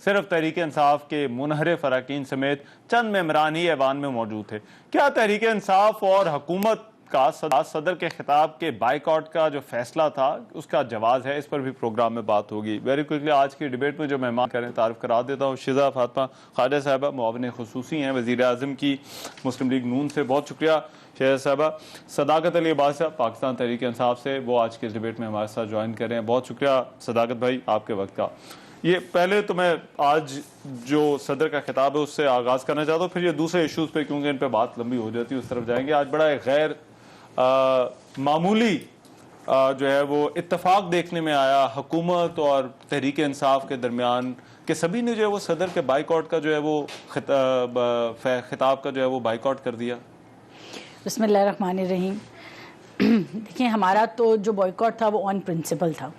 صرف تحریک انصاف کے منحرف اراکین سمیت چند ممبران ہی ایوان میں موجود تھے. کیا تحریک انصاف اور حکومت کا صدر کے خطاب کے بائیکاٹ کا جو فیصلہ تھا اس کا جواز ہے؟ اس پر بھی پروگرام میں بات ہوگی. ویری کوئکلی آج کی ڈیبیٹ میں جو مہمان کریں تعارف کرا دیتا ہوں. شزا فاطمہ خواجہ صاحبہ معاون خصوصی ہیں وزیر اعظم کی مسلم لیگ نون سے. بہت شکریہ شہزاد صاحبہ. صداقت علی عباس صاحب پاکستان تحریک انصاف سے، وہ آج کے اس ڈیبیٹ میں ہمارے ساتھ جوائن کر رہے ہیں. بہت شکریہ صداقت بھائی آپ کے وقت کا. یہ پہلے تو میں آج جو صدر کا خطاب ہے اس سے آغاز کرنا چاہتا ہوں، پھر یہ دوسرے ایشوز پہ کیونکہ ان پہ بات لمبی ہو جاتی ہے اس طرف جائیں گے. آج بڑا ایک غیر معمولی جو ہے وہ اتفاق دیکھنے میں آیا حکومت اور تحریک انصاف کے درمیان کہ سبھی نے جو ہے وہ صدر کے بائیکاٹ کا جو ہے وہ خطاب کا جو ہے وہ بائیکاٹ کر دیا. بسم اللہ الرحمن الرحیم. دیکھیں ہمارا تو جو بائیکاٹ تھا وہ آن پرنسپل تھا.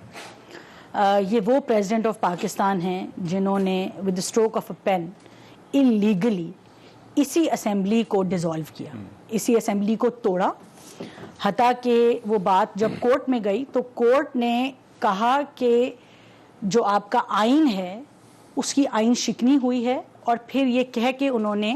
یہ وہ پریزیڈنٹ آف پاکستان ہیں جنہوں نے with stroke of a pen illegally اسی اسمبلی کو ڈیزالو کیا، اسی اسمبلی کو توڑا. حتیٰ کہ وہ بات جب کورٹ میں گئی تو کورٹ نے کہا کہ جو آپ کا آئین ہے اس کی آئین شکنی ہوئی ہے، اور پھر یہ کہہ کے انہوں نے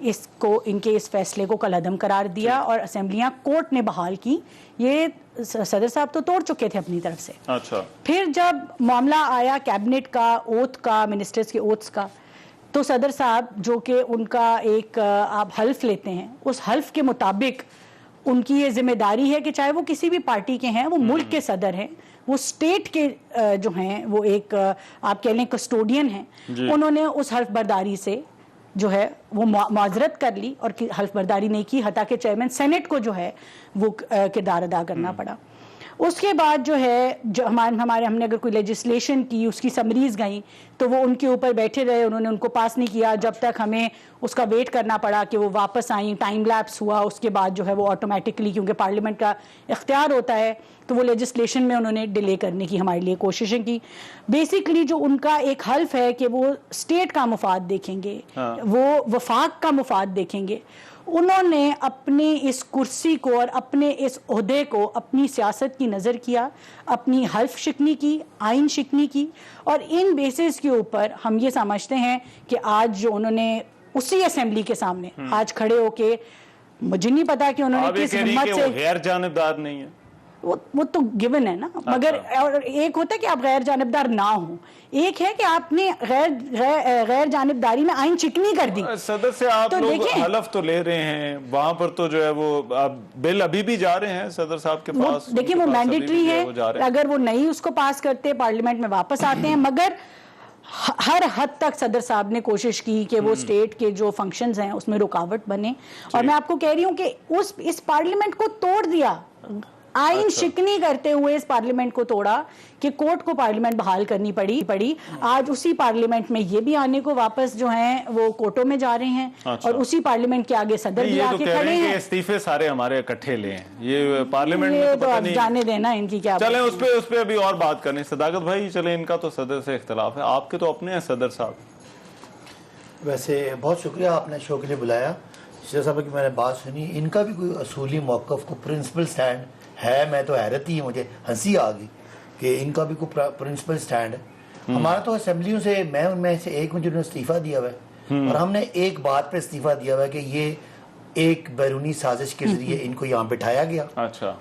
اس کو ان کے اس فیصلے کو کالعدم قرار دیا اور اسمبلیاں کورٹ نے بحال کی. یہ صدر صاحب تو توڑ چکے تھے اپنی طرف سے. اچھا. پھر جب معاملہ آیا کیبنٹ کا اوتھ کا، منسٹرز کے اوتھس کا، تو صدر صاحب جو کہ ان کا ایک آپ حلف لیتے ہیں، اس حلف کے مطابق ان کی یہ ذمہ داری ہے کہ چاہے وہ کسی بھی پارٹی کے ہیں، وہ ملک کے صدر ہیں، وہ اسٹیٹ کے جو ہیں وہ ایک آپ کہہ لیں کسٹوڈین ہیں. انہوں نے اس حلف برداری سے جو ہے وہ معذرت کر لی اور حلف برداری نہیں کی، حتیٰ کہ چیئرمین سینٹ کو جو ہے وہ کردار ادا کرنا پڑا. اس کے بعد جو ہے جو ہم نے اگر کوئی لیجسلیشن کی اس کی سمریز گئیں تو وہ ان کے اوپر بیٹھے رہے، انہوں نے ان کو پاس نہیں کیا جب تک ہمیں اس کا ویٹ کرنا پڑا کہ وہ واپس آئیں. ٹائم لیپس ہوا، اس کے بعد جو ہے وہ آٹومیٹکلی کیونکہ پارلیمنٹ کا اختیار ہوتا ہے تو وہ لیجسلیشن میں انہوں نے ڈیلے کرنے کی ہمارے لیے کوششیں کی. بیسیکلی جو ان کا ایک حلف ہے کہ وہ اسٹیٹ کا مفاد دیکھیں گے، وہ وفاق کا مفاد دیکھیں گے. انہوں نے اپنے اس کرسی کو اور اپنے اس عہدے کو اپنی سیاست کی نظر کیا، اپنی حلف شکنی کی، آئین شکنی کی، اور ان بیسس کے اوپر ہم یہ سمجھتے ہیں کہ آج جو انہوں نے اسی اسمبلی کے سامنے آج کھڑے ہو کے، مجھے نہیں پتا کہ انہوں نے کس ہمت سے، غیر جانبدار نہیں ہے، وہ تو گیون ہے نا. مگر اور ایک ہوتا ہے کہ آپ غیر جانبدار نہ ہوں، ایک ہے کہ آپ نے غیر جانبداری میں آئین چکنی کر دی. صدر سے آپ لوگ حلف تو لے رہے ہیں، وہاں پر تو جو ہے وہ بل ابھی بھی جا رہے ہیں صدر صاحب کے پاس. دیکھیں وہ مینڈیٹری ہے، اگر وہ نہیں اس کو پاس کرتے پارلیمنٹ میں واپس آتے ہیں. مگر ہر حد تک صدر صاحب نے کوشش کی کہ وہ اسٹیٹ کے جو فنکشنز ہیں اس میں رکاوٹ بنے. اور میں آپ کو کہہ رہی ہوں کہ اس پارلیمنٹ کو توڑ دیا، آئین شکنی کرتے ہوئے اس پارلیمنٹ کو توڑا کہ کورٹ کو پارلیمنٹ بحال کرنی پڑی. آج اسی پارلیمنٹ میں یہ بھی آنے کو واپس جو ہیں وہ کورٹوں میں جا رہے ہیں، اور اسی پارلیمنٹ کے آگے صدر بھی آ کے کھڑے ہیں. استعفے سارے ہمارے اکٹھے لے ہیں، یہ پارلیمنٹ میں تو اب جانے دینا ان کی کیا. چلیں اس پہ ابھی اور بات کریں. صداقت بھائی چلیں، ان کا تو صدر سے اختلاف ہے، آپ کے تو اپنے ہیں صدر صاحب. ویسے بہت شکریہ آپ نے شو کے لیے بلایا. شیخ صاحب کی میں نے بات سنی، ان کا بھی کوئی اصولی موقف کو پرنسپل سٹینڈ ہے. میں تو حیرت ہی، مجھے ہنسی آ گئی کہ ان کا بھی کوئی پرنسپل سٹینڈ ہے. ہمارا تو اسمبلیوں سے میں ان میں سے ایک ہوں جنہوں نے استعفیٰ دیا ہوا ہے، اور ہم نے ایک بات پہ استعفیٰ دیا ہوا ہے کہ یہ ایک بیرونی سازش کے ذریعے ان کو یہاں بٹھایا گیا.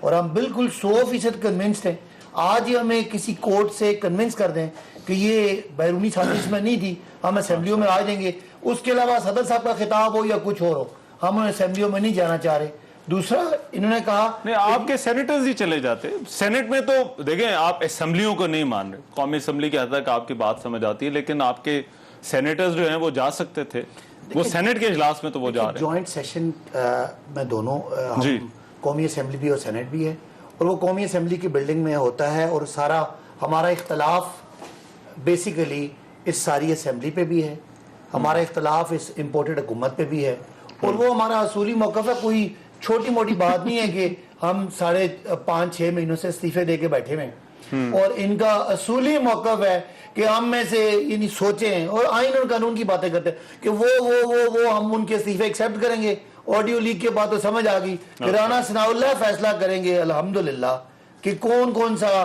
اور ہم بالکل 100% کنونسڈ ہیں. آج ہی ہمیں کسی کورٹ سے کنونس کر دیں کہ یہ بیرونی سازش میں نہیں تھی، ہم اسمبلیوں میں آ جائیں گے. اس کے علاوہ صدر صاحب کا خطاب ہو یا کچھ اور ہو، ہم ان اسمبلیوں میں نہیں جانا چاہ رہے. دوسرا انہوں نے کہا نہیں، آپ کے سینیٹرز ہی چلے جاتے. سینٹ میں تو دیکھیں آپ اسمبلیوں کو نہیں مان رہے، قومی اسمبلی کی حد تک آپ کی بات سمجھ آتی ہے، لیکن آپ کے سینیٹرز جو ہیں وہ جا سکتے تھے، وہ سینٹ کے اجلاس میں تو وہ جا رہے ہیں. جوائنٹ سیشن میں دونوں قومی اسمبلی بھی اور سینٹ بھی ہے، اور وہ قومی اسمبلی کی بلڈنگ میں ہوتا ہے، اور سارا ہمارا اختلاف بیسیکلی اس ساری اسمبلی پہ بھی ہے، ہمارا اختلاف اس امپورٹڈ حکومت پہ بھی ہے. اور وہ ہمارا اصولی موقف ہے، کوئی چھوٹی موٹی بات نہیں ہے کہ ہم 5-6 مہینوں سے استعفے دے کے بیٹھے ہوئے ہیں. اور ان کا اصولی موقف ہے کہ ہم میں سے یعنی سوچیں اور آئین اور قانون کی باتیں کرتے ہیں کہ وہ ہم ان کے استعفے ایکسیپٹ کریں گے. آڈیو لیک کے بعد تو سمجھ آ گئی کہ رانا ثناء اللہ فیصلہ کریں گے الحمدللہ کہ کون سا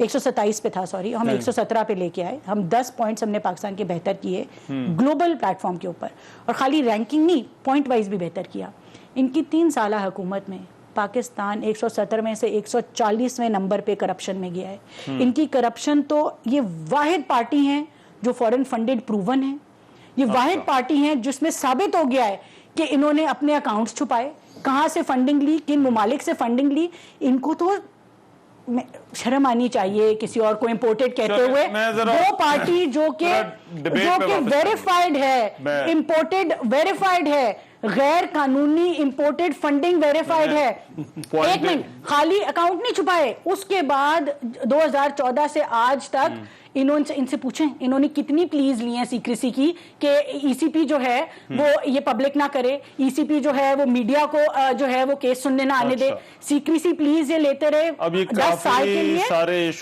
127 پہ تھا سوری، ہم 117 پہ لے کے آئے. ہم 10 پوائنٹس ہم نے پاکستان کے بہتر کیے گلوبل پلیٹ فارم کے اوپر، اور خالی رینکنگ نہیں، پوائنٹ وائز بھی بہتر کیا. ان کی 3 سالہ حکومت میں پاکستان 170 میں سے 140ویں نمبر پہ کرپشن میں گیا ہے. ان کی کرپشن تو یہ واحد پارٹی ہیں جو فورن فنڈڈ پروون ہیں، یہ واحد پارٹی ہیں جس میں ثابت ہو گیا ہے کہ انہوں نے اپنے اکاؤنٹس چھپائے، کہاں سے فنڈنگ لی، کن ممالک سے فنڈنگ لی. ان کو تو شرم آنی چاہیے کسی اور کو امپورٹڈ کہتے ہوئے. وہ پارٹی جو کہ ویریفائڈ ہے، امپورٹڈ ویریفائڈ ہے، غیر قانونی امپورٹڈ فنڈنگ ویریفائڈ ہے. ایک منٹ، خالی اکاؤنٹ نہیں چھپائے، اس کے بعد 2014 سے آج تک ان سے پوچھیں انہوں نے کتنی پلیز لی ہیں سیکریسی کی کہ ای سی پی جو ہے وہ یہ پبلک نہ کرے، ای سی پی جو ہے وہ میڈیا کو جو ہے وہ کیس سننے نہ آنے دے. سیکریسی پلیز یہ لیتے رہے 10 سال کے لیے. اس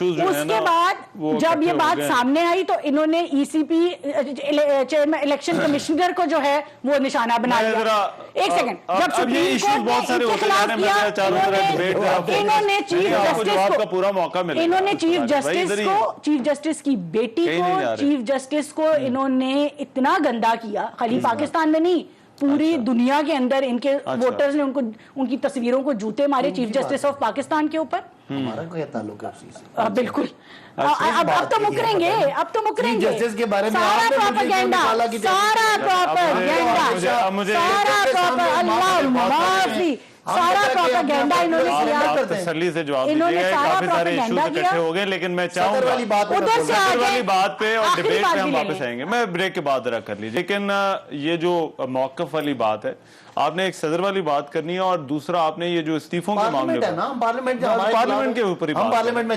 کے بعد جب یہ بات سامنے آئی تو انہوں نے ای سی پی چیئرمین الیکشن کمشنر کو جو ہے وہ نشانہ بنا لیا. ایک سیکنڈ، جب سپریم کورٹ نے ان کے خلاف کیا، انہوں نے چیف جسٹس کی بیٹی کو، چیف جسٹس کو انہوں نے اتنا گندا کیا، خالی پاکستان میں نہیں پوری دنیا کے اندر ان کے ووٹرز نے ان کی تصویروں کو جوتے مارے چیف جسٹس آف پاکستان کے اوپر. ہمارا کوئی تعلق ہے اسی سے؟ بالکل. اب تو مکریں گے، اب تو مکریں گے. جسٹس کے بارے میں سارا پروپیگنڈا، اللہ معافی، سارا پروپیگنڈا انہوں نے کیا. تسلی سے جواب دیجیے، کافی سارے ایشوز اکٹھے ہو گئے، لیکن میں چاہوں گا ادھر سے صدر والی بات پہ اور ڈیبیٹ پہ ہم واپس آئیں گے. میں بریک کے بعد ذرا کر لیجیے. لیکن یہ جو موقف والی بات ہے، آپ نے ایک صدر والی بات کرنی ہے اور دوسرا آپ نے یہ جو استعفوں کے معاملے پارلیمنٹ کے اوپر ہم پارلیمنٹ میں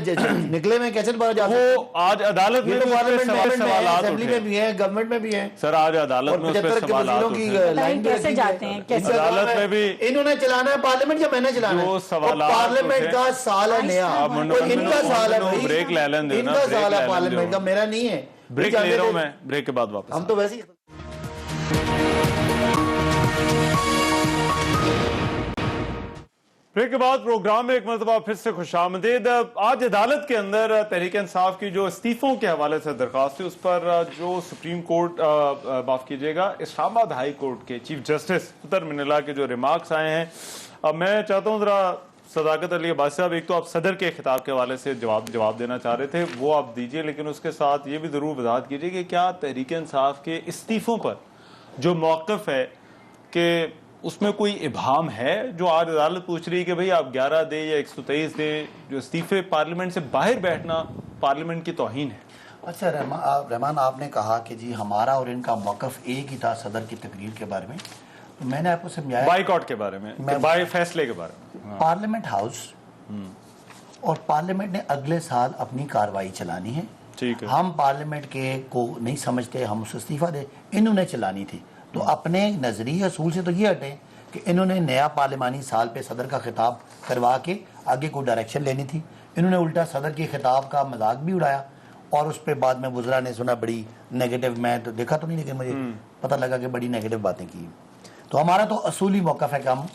نکلے میں کیسے وہ آج عدالت میں سوالات اسمبلی میں بھی ہیں، گورنمنٹ میں بھی ہیں. سر آج عدالت میں اس پہ سوالات کیسے جاتے ہیں، کیسے عدالت میں بھی انہوں نے چلانا ہے پارلیمنٹ یا میں نے چلانا ہے؟ پارلیمنٹ کا سال ہے نیا، ان کا سال ہے، بریک لے لیں ان کا سال ہے پارلیمنٹ کا، میرا نہیں ہے. بریک لے رہا ہوں میں، بریک کے بعد واپس. ہم تو ویسے ہی بریک کے بعد پروگرام میں ایک مرتبہ پھر سے خوش آمدید. آج عدالت کے اندر تحریک انصاف کی جو استعفوں کے حوالے سے درخواست تھی، اس پر جو سپریم کورٹ معاف کیجیے گا اسلام آباد ہائی کورٹ کے چیف جسٹس فطر منالہ کے جو ریمارکس آئے ہیں، اب میں چاہتا ہوں ذرا صداقت علی عباسی صاحب، ایک تو آپ صدر کے خطاب کے حوالے سے جواب دینا چاہ رہے تھے، وہ آپ دیجئے، لیکن اس کے ساتھ یہ بھی ضرور وضاحت کیجیے کہ کیا تحریک انصاف کے استعفوں پر جو موقف ہے کہ اس میں کوئی ابہام ہے؟ جو آج عدالت پوچھ رہی ہے کہ بھئی آپ 11 دیں یا 123 دیں، جو استعفے پارلیمنٹ سے باہر بیٹھنا پارلیمنٹ کی توہین ہے. اچھا رحمان، آپ نے کہا کہ جی ہمارا اور ان کا موقف ایک ہی تھا صدر کی تقریر کے بارے میں. میں نے آپ کو سمجھایا بائیک آؤٹ کے بارے میں، فیصلے کے بارے میں. پارلیمنٹ ہاؤس اور پارلیمنٹ نے اگلے سال اپنی کاروائی چلانی ہے. ٹھیک ہے، ہم پارلیمنٹ کے کو نہیں سمجھتے، ہم اسے استعفیٰ دیں، انہوں نے چلانی تھی. تو اپنے نظریے اصول سے تو یہ ہٹیں کہ انہوں نے نیا پارلیمانی سال پہ صدر کا خطاب کروا کے آگے کوئی ڈائریکشن لینی تھی. انہوں نے الٹا صدر کے خطاب کا مذاق بھی اڑایا، اور اس پہ بعد میں وزراء نے سنا بڑی نیگیٹو، میں تو دیکھا تو نہیں لیکن مجھے پتہ لگا کہ بڑی نیگیٹو باتیں کی. تو ہمارا تو اصولی موقف ہے کہ ہم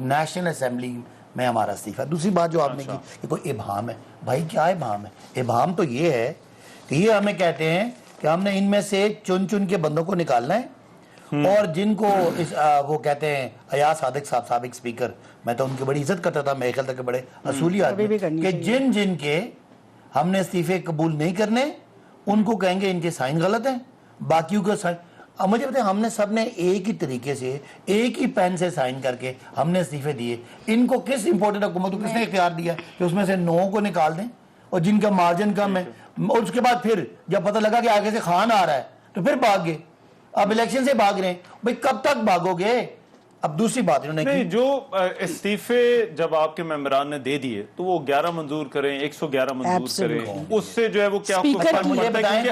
نیشنل اسمبلی میں ہمارا استعفیٰ. دوسری بات جو آپ نے کی کہ کوئی ابہام ہے، بھائی کیا ابہام ہے؟ ابہام تو یہ ہے کہ یہ ہمیں کہتے ہیں کہ ہم نے ان میں سے چن کے بندوں کو نکالنا ہے، اور جن کو وہ کہتے ہیں ایاز صادق صاحب سابق اسپیکر، میں تو ان کی بڑی عزت کرتا تھا، میرے خیال تک بڑے اصولی آدمی، کہ جن کے ہم نے استعفے قبول نہیں کرنے ان کو کہیں گے ان کے سائن غلط ہیں، باقیوں کو سائن. اب مجھے بتائیں، ہم نے سب نے ایک ہی طریقے سے ایک ہی پین سے سائن کر کے ہم نے استعفے دیے. ان کو کس امپورٹنٹ حکومت کو کس نے اختیار دیا کہ اس میں سے 9 کو نکال دیں، اور جن کا مارجن کم ہے، اور اس کے بعد پھر جب پتہ لگا کہ آگے سے خان آ رہا ہے تو پھر بھاگ گئے. اب الیکشن سے بھاگ رہے ہیں، بھئی کب تک بھاگو گے؟ اب دوسری بات انہوں نے نہیں، جو استعفے جب آپ کے ممبران نے دے دیے تو وہ 11 منظور کریں، 111 منظور کریں، اس سے جو ہے وہ کیا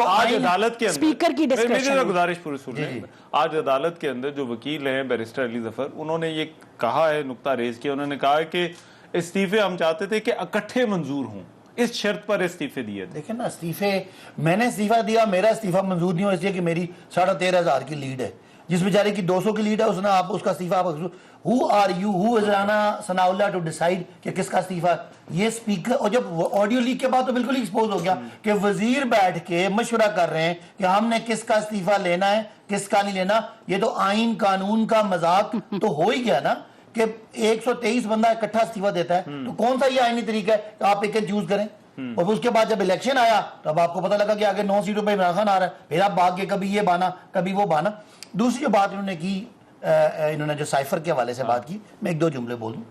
آج عدالت کے اندر میری گزارش پوری سنیں، آج عدالت کے اندر جو وکیل ہیں بیرسٹر علی ظفر، انہوں نے یہ کہا ہے، نقطہ ریز کیا، انہوں نے کہا ہے کہ استعفے ہم چاہتے تھے کہ اکٹھے منظور ہوں، اس شرط پر استعفے دیے. دیکھیں نا، استعفے میں نے استعفیٰ دیا، میرا استعفیٰ منظور نہیں ہو اس لیے کہ میری 13,500 کی لیڈ ہے. جس بیچارے کی 200 کی لیڈ ہے اس نے آپ اس کا استعفیٰ who are you, who is Rana Sanaullah to decide کہ کس کا استعفیٰ. یہ اسپیکر, اور جب آڈیو لیک کے بعد تو بالکل ایکسپوز ہو گیا کہ وزیر بیٹھ کے مشورہ کر رہے ہیں کہ ہم نے کس کا استعفیٰ لینا ہے کس کا نہیں لینا. یہ تو آئین قانون کا مذاق تو ہو ہی گیا نا کہ 123 بندہ اکٹھا استعفیٰ دیتا ہے, تو کون سا یہ آئینی طریقہ ہے کہ آپ ایک چوز کریں. اور اس کے بعد جب الیکشن آیا تو اب آپ کو پتہ لگا کہ آگے 9 سیٹوں پہ عمران خان آ رہا ہے, پھر آپ بھاگ کے کبھی یہ بانا کبھی وہ بانا. دوسری جو بات انہوں نے کی, انہوں نے جو سائفر کے حوالے سے بات کی, میں ایک دو جملے بولوں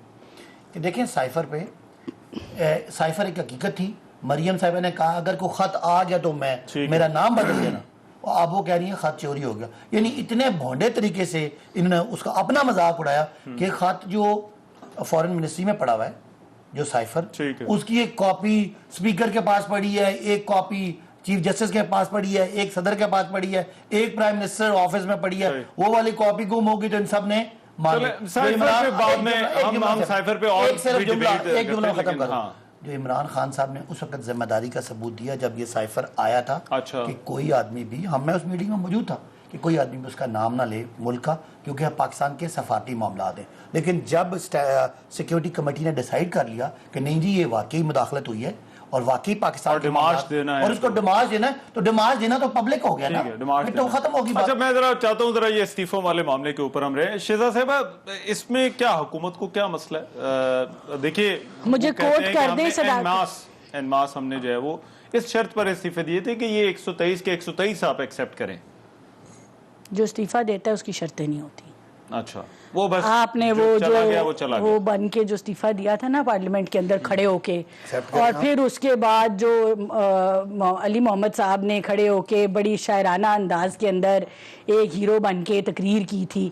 کہ دیکھیں سائفر پہ, سائفر ایک حقیقت تھی. مریم صاحبہ نے کہا اگر کوئی خط آ گیا تو میں میرا نام بدل دینا, اب وہ کہہ رہی ہیں خط چوری ہو گیا. یعنی اتنے بھونڈے طریقے سے انہوں نے اس کا اپنا مذاق اڑایا کہ خط جو فورن منسٹری میں پڑا ہوا ہے جو سائفر, اس کی ایک کاپی اسپیکر کے پاس پڑی ہے, ایک کاپی چیف جسٹس کے پاس پڑی ہے, ایک صدر کے پاس پڑی ہے, ایک پرائم منسٹر آفس میں پڑی ہے, وہ والی کاپی گم ہوگی تو ان سب نے جو عمران خان صاحب نے اس وقت ذمہ داری کا ثبوت دیا جب یہ سائفر آیا تھا کہ کوئی آدمی بھی, میں اس میٹنگ میں موجود تھا, کہ کوئی آدمی بھی اس کا نام نہ لے ملک کا, کیونکہ پاکستان کے سفارتی معاملات ہیں. لیکن جب سیکیورٹی کمیٹی نے ڈیسائیڈ کر لیا کہ نہیں جی یہ واقعی مداخلت ہوئی ہے اور واقعی پاکستان کے اور اس کو ڈیمارش دینا ہے, تو ڈیمارش دینا تو پبلک ہو گیا نا, تو ختم ہوگی بات. اچھا میں ذرا چاہتا ہوں ذرا یہ استعفوں والے معاملے کے اوپر ہم رہے. شہزاد صاحبہ اس میں کیا حکومت کو کیا مسئلہ ہے؟ دیکھیے مجھے کوٹ کر دیں انماس ہم نے جو ہے وہ اس شرط پر استعفے دیے تھے کہ یہ 123 کے 123 آپ ایکسیپٹ کریں. جو استعفیٰ دیتا ہے اس کی شرطیں نہیں ہوتی. اچھا وہ بس آپ نے وہ بن کے جو استعفیٰ دیا تھا نا پارلیمنٹ کے اندر کھڑے ہو کے, اور پھر اس کے بعد جو علی محمد صاحب نے کھڑے ہو کے بڑی شاعرانہ انداز کے اندر ایک ہیرو بن کے تقریر کی تھی,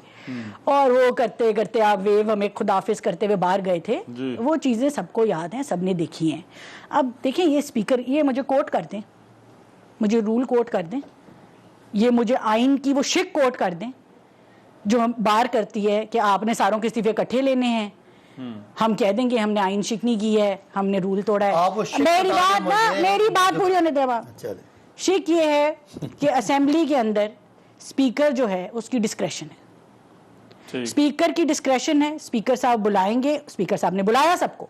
اور وہ کرتے کرتے آپ ویو ہمیں خداحافظ کرتے ہوئے باہر گئے تھے, وہ چیزیں سب کو یاد ہیں, سب نے دیکھی ہیں. اب دیکھیں یہ اسپیکر, یہ مجھے کوٹ کر دیں, مجھے رول کوٹ کر دیں, یہ مجھے آئین کی وہ شک کوٹ کر دیں جو ہم بار کرتی ہے کہ آپ نے ساروں کے استعفے اکٹھے لینے ہیں. ہم کہہ دیں گے ہم نے آئین شک نہیں کی ہے, ہم نے رول توڑا ہے. میری بات پوری ہونے دے. شک یہ ہے کہ اسمبلی کے اندر اسپیکر جو ہے اس کی ڈسکریشن ہے, اسپیکر کی ڈسکریشن ہے. اسپیکر صاحب بلائیں گے, اسپیکر صاحب نے بلایا سب کو,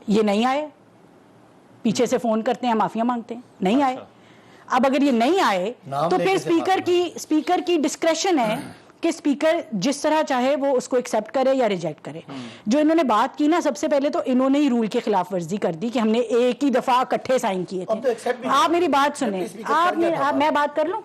یہ نہیں آئے, پیچھے سے فون کرتے ہیں معافیاں مانگتے ہیں, نہیں آئے. اب اگر یہ نہیں آئے تو پھر اسپیکر کی ڈسکریشن ہے کہ اسپیکر جس طرح چاہے وہ اس کو ایکسیپٹ کرے یا ریجیکٹ کرے. جو انہوں نے بات کی نا, سب سے پہلے تو انہوں نے ہی رول کی خلاف ورزی کر دی کہ ہم نے ایک ہی دفعہ اکٹھے سائن کیے تھے. آپ میری بات سنیں, میں بات کر لوں,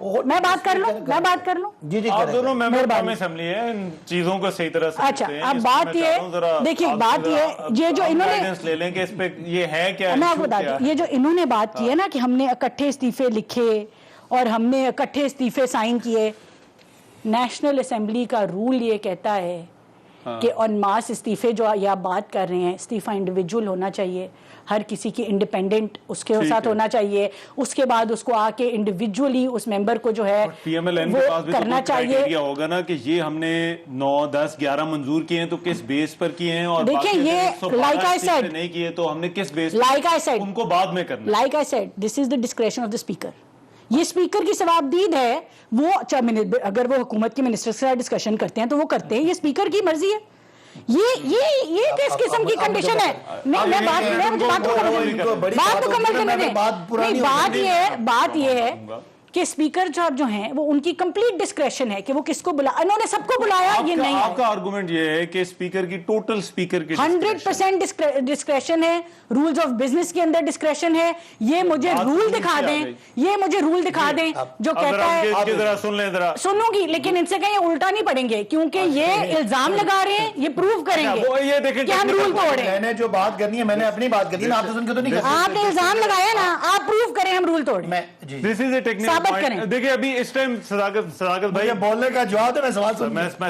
آپ دونوں ممبر قومی اسمبلی ہیں, ان چیزوں کو صحیح طرح سے. اچھا اب بات یہ دیکھیے, بات یہ جو انہوں نے لے لیں کہ اس پہ یہ ہے کیا, میں آپ کو بتا دوں, یہ جو انہوں نے بات کی ہے نا کہ ہم نے اکٹھے استعفے لکھے اور ہم نے اکٹھے استعفے سائن کیے, نیشنل اسمبلی کا رول یہ کہتا ہے کہ آن ماس استعفے جو یہ آپ بات کر رہے ہیں, استعفیٰ انڈیویجول ہونا چاہیے, ہر کسی کی انڈیپینڈنٹ اس کے ساتھ ہونا چاہیے. اس کے بعد اس کو آ کے انڈیویجولی اس ممبر کو جو ہے وہ کرنا چاہیے. ہوگا نا کہ یہ ہم نے 9, 10, 11 منظور کیے ہیں تو کس بیس پر کیے ہیں, اور دیکھیں یہ لائک آئی سیڈ نہیں کیے تو ہم نے کس بیس لائک آئی سیڈ ان کو بعد میں کرنا. Like I said this is the discretion of the speaker. یہ اسپیکر کی ثوابدید ہے, وہ اگر وہ حکومت کے منسٹر سے ڈسکشن کرتے ہیں تو وہ کرتے ہیں, یہ اسپیکر کی مرضی ہے. یہ کس قسم کی کنڈیشن ہے؟ نہیں میں بات مکمل کرنے دیں. بات یہ ہے کہ اسپیکر جو ہیں وہ ان کی کمپلیٹ ڈسکریشن ہے کہ وہ کس کو بلا, انہوں نے سب کو بلایا, یہ نہیں. آپ کا آرگومنٹ یہ ہے کہ اسپیکر کی ٹوٹل اسپیکر کی 100% ڈسکریشن ہے, رولز آف بزنس کے اندر ڈسکریشن ہے. یہ مجھے رول دکھا دیں, جو کہتا ہے سنوں گی, لیکن ان سے کہیں الٹا نہیں پڑیں گے کیونکہ یہ الزام لگا رہے ہیں, یہ پروو کریں گے کہ ہم رول توڑے. میں نے جو بات کرنی ہے میں نے اپنی بات کرنی ہے, آپ سن کے تو نہیں کرتے. آپ نے الزام لگایا نا, آپ پروو کریں ہم رول توڑے. دس از اے ٹیکنیکل. دیکھیں ابھی اس ٹائم صداقت بھائی بولنے کا جواب ہے, میں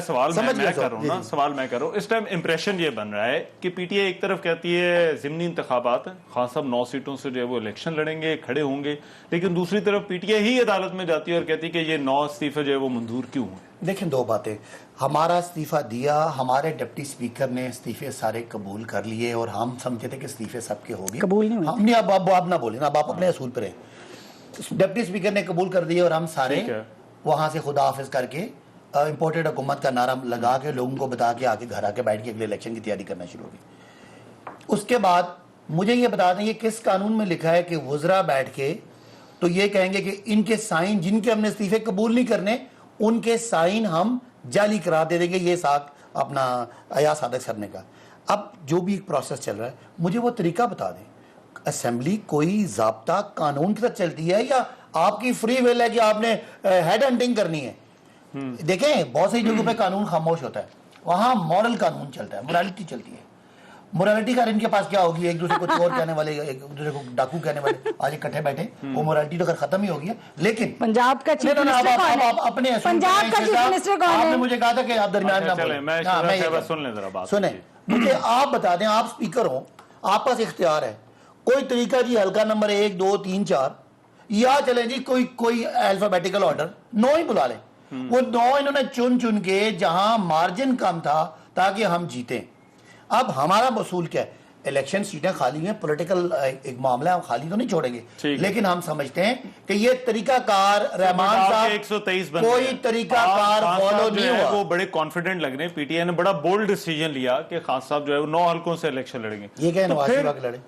سوال میں کر رہا ہوں نا, سوال میں کر رہا ہوں. اس ٹائم امپریشن یہ بن رہا ہے کہ پی ٹی آئی ایک طرف کہتی ہے ضمنی انتخابات ہیں, خان صاحب 9 سیٹوں سے جو ہے وہ الیکشن لڑیں گے, کھڑے ہوں گے, لیکن دوسری طرف پی ٹی آئی ہی عدالت میں جاتی ہے اور کہتی ہے کہ یہ 9 استعفے جو ہے وہ منظور کیوں ہیں. دیکھیں دو باتیں, ہمارا استعفیٰ دیا, ہمارے ڈپٹی اسپیکر نے استعفے سارے قبول کر لیے اور ہم سمجھے تھے کہ استعفے سب کے ہو گئے. قبول نہیں ہم نہیں, اب نہ بولیں نا, اب آپ اپنے اصول پر رہیں. ڈپٹی اسپیکر نے قبول کر دیے اور ہم سارے وہاں سے خدا حافظ کر کے امپورٹڈ حکومت کا نعرہ لگا کے لوگوں کو بتا کے آگے گھر آ کے بیٹھ کے اگلے الیکشن کی تیاری کرنا شروع ہوگی. اس کے بعد مجھے یہ بتا دیں یہ کس قانون میں لکھا ہے کہ وزراء بیٹھ کے تو یہ کہیں گے کہ ان کے سائن جن کے ہم نے استعفے قبول نہیں کرنے ان کے سائن ہم جعلی قرار دے دیں گے. یہ ساتھ اپنا ایاز صادق صاحب نے کہا. اب جو بھی ایک پروسیس چل رہا ہے مجھے وہ طریقہ بتا دیں. اسمبلی کوئی ضابطہ قانون کے ساتھ چلتی ہے یا آپ کی فری ول ہے کہ آپ نے ہیڈ ہنٹنگ کرنی ہے؟ دیکھیں بہت سی جگہوں پہ قانون خاموش ہوتا ہے, وہاں مورل قانون چلتا ہے, مورالٹی چلتی ہے. مورالٹی کا ان کے پاس کیا ہوگی, ایک دوسرے کو چور کہنے والے, ایک دوسرے کو ڈاکو کہنے والے آج اکٹھے بیٹھے, وہ مورالٹی تو ختم ہی ہوگی. لیکن پنجاب کا چیف منسٹر کون ہے؟ اپنے پنجاب کا چیف منسٹر کون ہے؟ آپ نے مجھے کہا تھا کہ آپ درمیان نہ سنیں. مجھے آپ بتا دیں, آپ اسپیکر ہوں, آپ پاس اختیار ہے, کوئی طریقہ جی حلقہ نمبر 1 2 3 4 یا چلیں جی کوئی الفابیٹیکل آرڈر 9 ہی بلا لیں. وہ 9 انہوں نے چن کے جہاں مارجن کم تھا تاکہ ہم جیتیں. اب ہمارا اصول کیا ہے, الیکشن سیٹیں خالی ہیں, پولیٹیکل ایک معاملہ ہے, ہم خالی تو نہیں چھوڑیں گے, لیکن ہم سمجھتے ہیں کہ یہ طریقہ کار رحمان صاحب کوئی طریقہ کار فالو نہیں ہوا. وہ بڑے کانفیڈنٹ لگ رہے ہیں, پی ٹی آئی نے بڑا بولڈ ڈیسیجن لیا کہ خان صاحب جو ہے وہ 9 حلقوں سے الیکشن لڑیں گے. یہ کہ نواز شریف لڑے,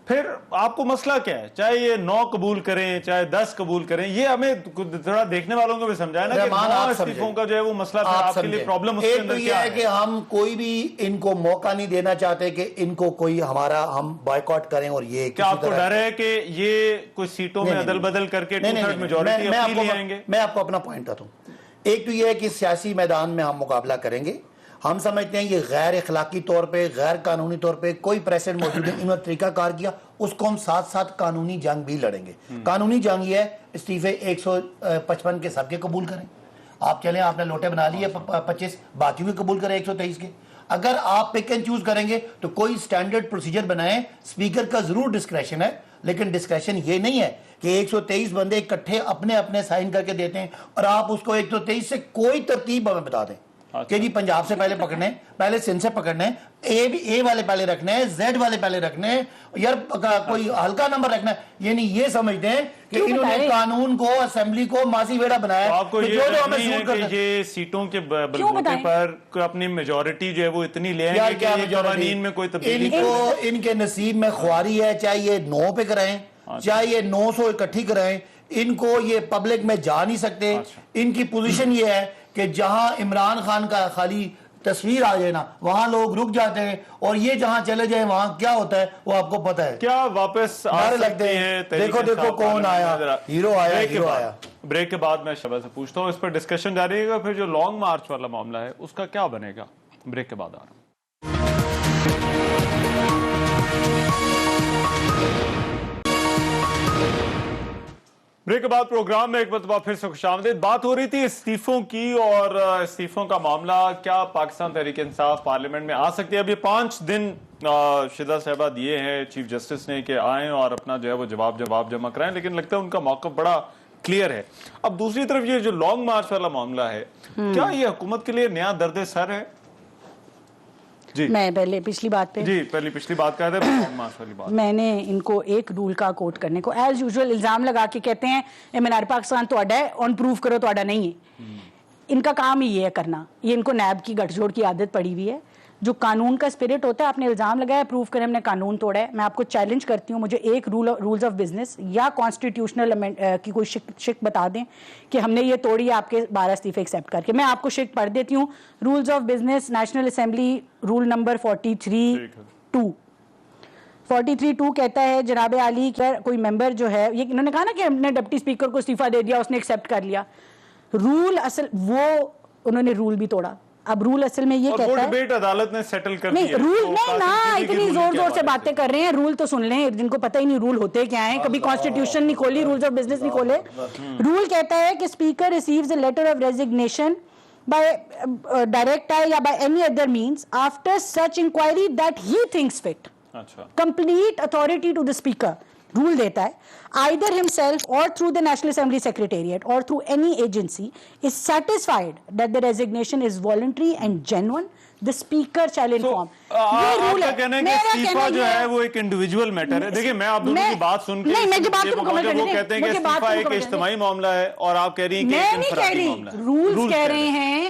پھر آپ کو مسئلہ کیا ہے؟ چاہے یہ 9 قبول کریں چاہے 10 قبول کریں, یہ ہمیں تھوڑا دیکھنے والوں کو بھی سمجھائے نا کہ 9 استعفوں کا جو ہے وہ مسئلہ پھر آپ کے لیے پرابلم اس کے اندر کیا ہے. ایک تو یہ ہے کہ ہم کوئی بھی ان کو موقع نہیں دینا چاہتے کہ ان کو کوئی ہمارا ہم بائیکاٹ کریں. اور یہ کیا آپ کو ڈر ہے کہ یہ کوئی سیٹوں میں عدل بدل کر کے 2/3 میجورٹی اپنی لے آئیں گے؟ میں آپ کو اپنا پوائنٹ بتاتا ہوں. ایک تو یہ ہے کہ سیاسی میدان میں ہم مقابلہ کریں گے. ہم سمجھتے ہیں یہ غیر اخلاقی طور پہ, غیر قانونی طور پہ کوئی پریسیڈنٹ موجود ہے, انہوں نے طریقہ کار کیا, اس کو ہم ساتھ ساتھ قانونی جنگ بھی لڑیں گے. قانونی جنگ یہ ہے استعفے 155 کے سب کے قبول کریں. آپ چلیں, آپ نے لوٹے بنا لیے 25, باقی بھی قبول کریں 123 کے. اگر آپ پک اینڈ چوز کریں گے تو کوئی سٹینڈرڈ پروسیجر بنائیں. اسپیکر کا ضرور ڈسکریشن ہے, لیکن ڈسکریشن یہ نہیں ہے کہ 123 بندے اکٹھے اپنے اپنے سائن کر کے دیتے ہیں اور آپ اس کو 123 سے کوئی ترتیب ہمیں بتا دیں کہ جی پنجاب سے پہلے پکڑنے, پہلے سندھ سے پکڑنے, اے والے پہلے رکھنے, زیڈ والے پہلے رکھنے, یار کوئی ہلکا نمبر رکھنا. یعنی یہ سمجھتے ہیں کہ انہوں نے قانون کو, اسمبلی کو ماسی ویڑا بنایا. آپ کو یہ نہیں ہے کہ یہ سیٹوں کے بلبوتے پر اپنی میجورٹی جو ہے وہ اتنی لے آئیں گے کہ یہ قوانین میں کوئی تبدیلی ان کے نصیب میں خواری ہے, چاہے یہ 9 پہ کرائیں چاہے یہ 900 اکٹھی کرائیں, ان کو یہ پبلک میں جا نہیں سکتے. ان کی پوزیشن یہ ہے کہ جہاں عمران خان کا خالی تصویر آ جائے نا وہاں لوگ رک جاتے ہیں, اور یہ جہاں چلے جائیں وہاں کیا ہوتا ہے وہ آپ کو پتا ہے. کیا واپس آ سکتے ہیں؟ دیکھو کون آیا, ہیرو آیا. بریک کے بعد میں شبہ سے پوچھتا ہوں, اس پر ڈسکشن جاری رہے گا. پھر جو لانگ مارچ والا معاملہ ہے اس کا کیا بنے گا؟ بریک کے بعد آ رہا ہوں. بریک کے بعد پروگرام میں ایک مرتبہ پھر سے خوش آمدید. بات ہو رہی تھی استعفوں کی, اور استعفوں کا معاملہ کیا پاکستان تحریک انصاف پارلیمنٹ میں آ سکتی ہے. اب یہ 5 دن شدہ صاحبہ دیے ہیں چیف جسٹس نے کہ آئیں اور اپنا جو ہے وہ جواب جمع کرائیں, لیکن لگتا ہے ان کا موقف بڑا کلیئر ہے. اب دوسری طرف یہ جو لانگ مارچ والا معاملہ ہے, کیا یہ حکومت کے لیے نیا درد سر ہے؟ جی میں پہلے پچھلی بات پہ پچھلی بات کہتے ہیں لانگ مارچ والی بات. میں نے ان کو ایک رول کا کوٹ کرنے کو ایز یوزول الزام لگا کے کہتے ہیں مینار پاکستان توڑا ہے, آن پروف کرو توڑا نہیں ہے. ان کا کام ہی یہ ہے کرنا, یہ ان کو نیب کی گٹھ جوڑ کی عادت پڑی ہوئی ہے. جو قانون کا اسپرٹ ہوتا ہے, آپ نے الزام لگایا پروف کریں ہم نے قانون توڑا ہے. میں آپ کو چیلنج کرتی ہوں, مجھے ایک رولز آف بزنس یا کانسٹیٹیوشنل کی کوئی شک بتا دیں کہ ہم نے یہ توڑی ہے آپ کے 12 استعفے ایکسیپٹ کر کے. میں آپ کو شک پڑھ دیتی ہوں. Rules of business national assembly rule number 43(2) کہتا ہے جناب عالی کوئی ممبر جو ہے, یہ انہوں نے کہا نا کہ ہم نے ڈپٹی اسپیکر کو استعفیٰ دے دیا, اس نے ایکسیپٹ کر لیا. رول اصل وہ انہوں نے رول بھی توڑا. اب رول اصل میں یہ کہتا ہے ڈیبیٹ عدالت نے سیٹل کر دیا. نہیں رول نہیں نا, اتنی زور سے باتیں کر رہے ہیں. رول تو سن لیں, جن کو پتہ ہی نہیں رول ہوتے کیا ہیں. کبھی کانسٹیٹیوشن نہیں کھولی, رولز آف بزنس نہیں کھولے. رول کہتا ہے کہ speaker receives a letter of resignation by direct یا by any other means after such inquiry that he thinks fit. Complete authority to the speaker. Rule دیتا ہے either himself or through the National Assembly Secretariat or through any agency is satisfied that the resignation is voluntary and genuine, the speaker shall inform. آپ کا کہنا ہے کہ استعفیٰ جو ہے وہ ایک انڈیویجول میٹر ہے. دیکھیں میں آپ دونوں کی بات سن کے وہ کہتے ہیں کہ استعفیٰ ایک اجتماعی معاملہ ہے, اور آپ کہہ رہی ہیں کہ ایک انفرادی معاملہ ہے. رولز کہہ رہے ہیں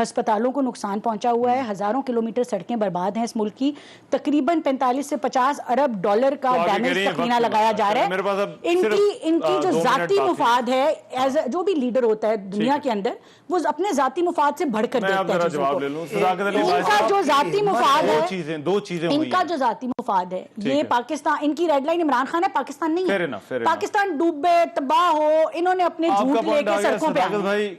ہسپتالوں کو نقصان پہنچا ہوا ہے، ہزاروں کلومیٹر سڑکیں برباد ہیں اس ملک کی، تقریباً 45 سے 50 ارب ڈالر کا تو آگے ڈیمیج کریے، تخمینہ وقت لگایا جا رہا میرے پاس ہے۔ اب ان صرف کی جو 2 منٹ ذاتی باقی مفاد ہے، جو بھی لیڈر ہوتا ہے دنیا کے اندر، وہ اپنے ذاتی مفاد سے بڑھ کر میں اب دیکھتا ہے ذرا چیزوں جواب کو۔ لے لوں صداقت علی ان بھائی کا صاحب، جو ذاتی مفاد ہے، دو چیزیں ان ہوئی کا ہیں۔ جو ذاتی مفاد ہے ٹھیک یہ ہے۔ پاکستان، ان کی ریڈ لائن عمران خان ہے، پاکستان نہیں Fair ہے۔ enough, fair enough۔ پاکستان ڈوبے تباہ ہو، انہوں نے اپنے آپ کا جھوٹ لے پوائنٹ کے آ گیا سڑکوں پہ صداقت آئے ہیں۔ بھائی،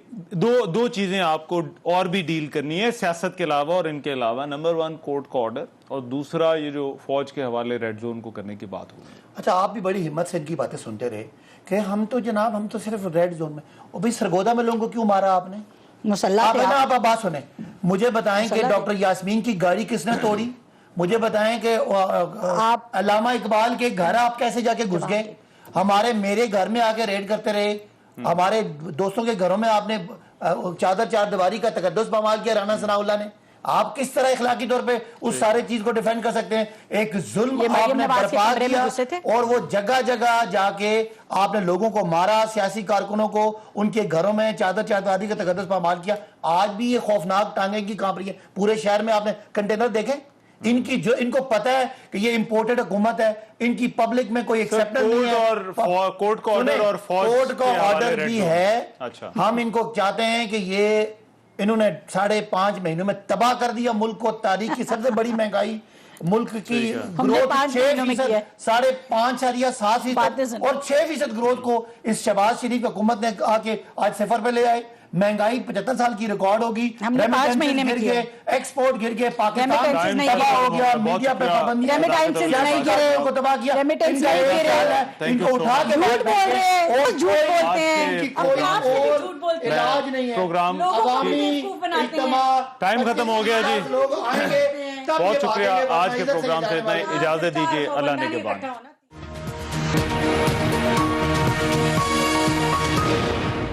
دو چیزیں آپ کو اور بھی ڈیل کرنی ہے سیاست کے علاوہ اور ان کے علاوہ۔ نمبر 1 کورٹ کا آرڈر، اور دوسرا یہ جو فوج کے حوالے ریڈ زون کو کرنے کی بات ہو رہی ہے۔ اچھا، آپ بھی بڑی ہمت سے ان کی باتیں سنتے رہے کہ ہم تو جناب ہم تو صرف ریڈ زون میں، اور بھائی سرگودا میں لوگوں کو کیوں مارا آپ نے؟ مسلح پہ آپ بات سنیں، مجھے بتائیں کہ ڈاکٹر یاسمین کی گاڑی کس نے توڑی؟ مجھے بتائیں کہ علامہ اقبال کے گھر آپ کیسے جا کے گھس گئے؟ میرے گھر میں آ کے ریڈ کرتے رہے، ہمارے دوستوں کے گھروں میں آپ نے چار دیواری کا تقدس پامال کیا رانا ثناء اللہ نے۔ آپ کس طرح اخلاقی طور پہ اس سارے چیز کو ڈیفینڈ کر سکتے ہیں؟ ایک ظلم آپ نے برپا کیا اور وہ جگہ جگہ جا کے آپ نے لوگوں کو مارا، سیاسی کارکنوں کو ان کے گھروں میں چادر چادری کا تقدس پامال کیا۔ آج بھی یہ خوفناک ٹانگیں کی کانپ رہی ہے پورے شہر میں۔ آپ نے کنٹینر دیکھیں ان کو پتہ ہے کہ یہ امپورٹڈ حکومت ہے، ان کی پبلک میں کوئی ایکسیپٹنس نہیں ہے۔ کورٹ کا آرڈر اور فوج کورٹ کا کے حوالے آرڈر ریڈ بھی زون۔ ہے۔ اچھا، ہم ان کو چاہتے ہیں کہ انہوں نے 5.5 مہینوں میں تباہ کر دیا ملک کو۔ تاریخ کی سب سے بڑی مہنگائی، ملک کی گروتھ 6%، 5.5 یا 7% اور 6% گروتھ کو اس شہباز شریف حکومت نے آ کے آج 0 پہ لے آئے۔ مہنگائی 75 سال کی ریکارڈ ہوگی، ہم نے 5 مہینے میں کیا، ایکسپورٹ گر گئے، پاکستان تباہ ہو گیا، میڈیا پہ پابندیاں کو تباہ کیا۔ ان کو اٹھا کے جھوٹ بول رہے ہیں، وہ جھوٹ بولتے ہیں، کوئی آپ سے بھی جھوٹ بولتے ہیں، علاج نہیں ہے۔ پروگرام عوامی اجتماع، ٹائم ختم ہو گیا جی۔ لوگ آئیں گے، بہت شکریہ، آج کے پروگرام سے اتنا ہی، اجازت دیجیے، اللہ نے کے بعد۔